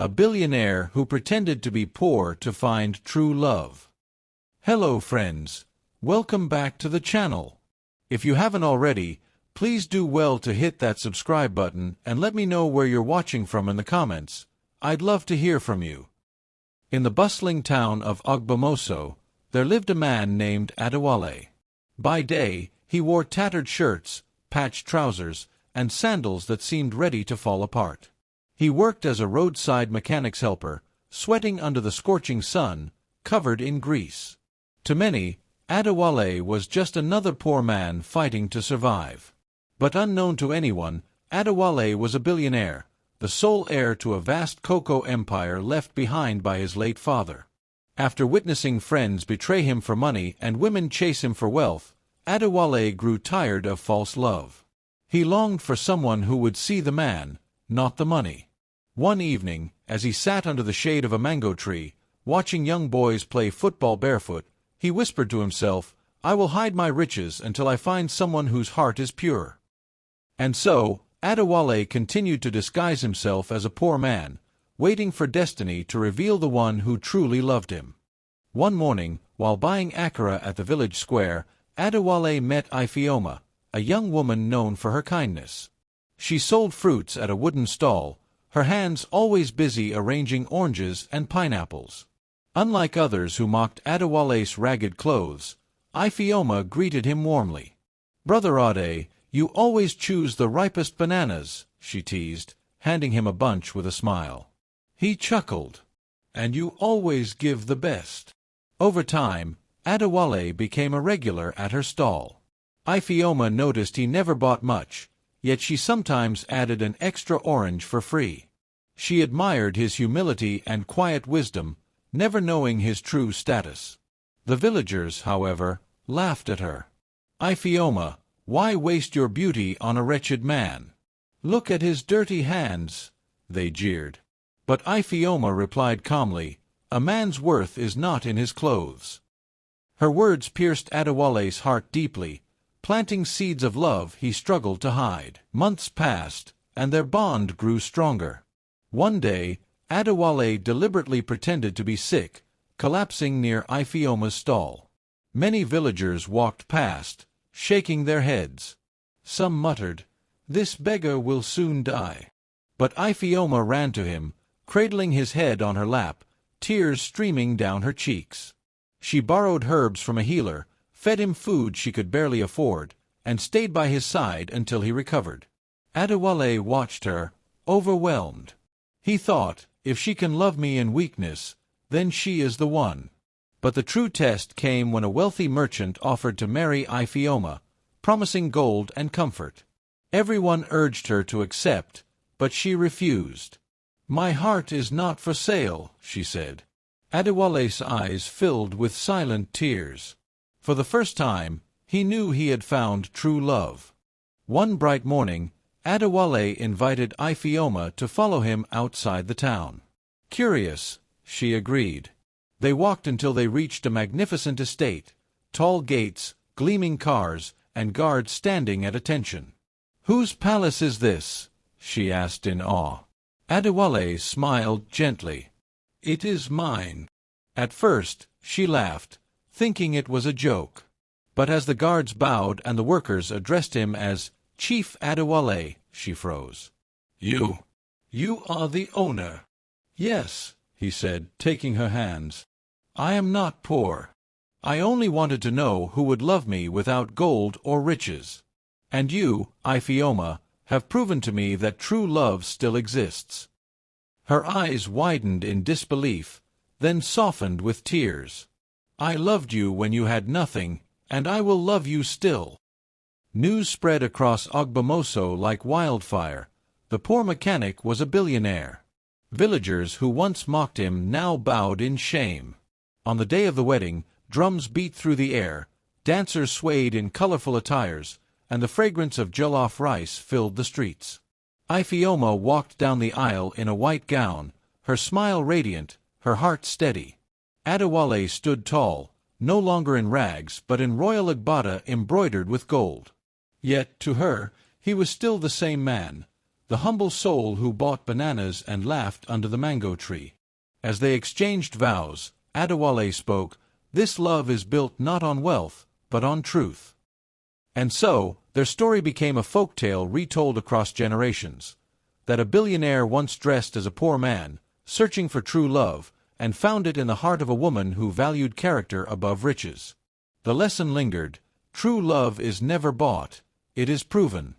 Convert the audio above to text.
a billionaire who pretended to be poor to find true love. Hello friends, welcome back to the channel. If you haven't already, please do well to hit that subscribe button and let me know where you're watching from in the comments. I'd love to hear from you. In the bustling town of Ogbomoso, there lived a man named Adewale. By day, he wore tattered shirts, patched trousers, and sandals that seemed ready to fall apart. He worked as a roadside mechanic's helper, sweating under the scorching sun, covered in grease. To many, Adewale was just another poor man fighting to survive. But unknown to anyone, Adewale was a billionaire, the sole heir to a vast cocoa empire left behind by his late father. After witnessing friends betray him for money and women chase him for wealth, Adewale grew tired of false love. He longed for someone who would see the man, not the money. One evening, as he sat under the shade of a mango tree, watching young boys play football barefoot, he whispered to himself, "I will hide my riches until I find someone whose heart is pure." And so, Adewale continued to disguise himself as a poor man, waiting for destiny to reveal the one who truly loved him. One morning, while buying akara at the village square, Adewale met Ifeoma, a young woman known for her kindness. She sold fruits at a wooden stall, her hands always busy arranging oranges and pineapples. Unlike others who mocked Adewale's ragged clothes, Ifeoma greeted him warmly. "Brother Ade, you always choose the ripest bananas," she teased, handing him a bunch with a smile. He chuckled. "And you always give the best." Over time, Adewale became a regular at her stall. Ifeoma noticed he never bought much, yet she sometimes added an extra orange for free. She admired his humility and quiet wisdom, never knowing his true status. The villagers, however, laughed at her. "Ifeoma, why waste your beauty on a wretched man? Look at his dirty hands," they jeered. But Ifeoma replied calmly, "A man's worth is not in his clothes." Her words pierced Adewale's heart deeply, planting seeds of love he struggled to hide. Months passed, and their bond grew stronger. One day, Adewale deliberately pretended to be sick, collapsing near Ifeoma's stall. Many villagers walked past, shaking their heads. Some muttered, "This beggar will soon die." But Ifeoma ran to him, cradling his head on her lap, tears streaming down her cheeks. She borrowed herbs from a healer, fed him food she could barely afford, and stayed by his side until he recovered. Adewale watched her, overwhelmed. He thought, if she can love me in weakness, then she is the one. But the true test came when a wealthy merchant offered to marry Ifeoma, promising gold and comfort. Everyone urged her to accept, but she refused. "My heart is not for sale," she said. Adewale's eyes filled with silent tears. For the first time, he knew he had found true love. One bright morning, Adewale invited Ifeoma to follow him outside the town. Curious, she agreed. They walked until they reached a magnificent estate, tall gates, gleaming cars, and guards standing at attention. "Whose palace is this?" she asked in awe. Adewale smiled gently. "It is mine." At first, she laughed, thinking it was a joke. But as the guards bowed and the workers addressed him as Chief Adewale, she froze. You are the owner." "Yes," he said, taking her hands. "I am not poor. I only wanted to know who would love me without gold or riches. And you, Ifeoma, have proven to me that true love still exists." Her eyes widened in disbelief, then softened with tears. "I loved you when you had nothing, and I will love you still." News spread across Ogbomoso like wildfire. The poor mechanic was a billionaire. Villagers who once mocked him now bowed in shame. On the day of the wedding, drums beat through the air, dancers swayed in colorful attires, and the fragrance of jollof rice filled the streets. Ifeoma walked down the aisle in a white gown, her smile radiant, her heart steady. Adewale stood tall, no longer in rags but in royal agbada embroidered with gold. Yet, to her, he was still the same man, the humble soul who bought bananas and laughed under the mango tree. As they exchanged vows, Adewale spoke, "This love is built not on wealth, but on truth." And so, their story became a folktale retold across generations. That a billionaire once dressed as a poor man, searching for true love, and found it in the heart of a woman who valued character above riches. The lesson lingered: true love is never bought, it is proven.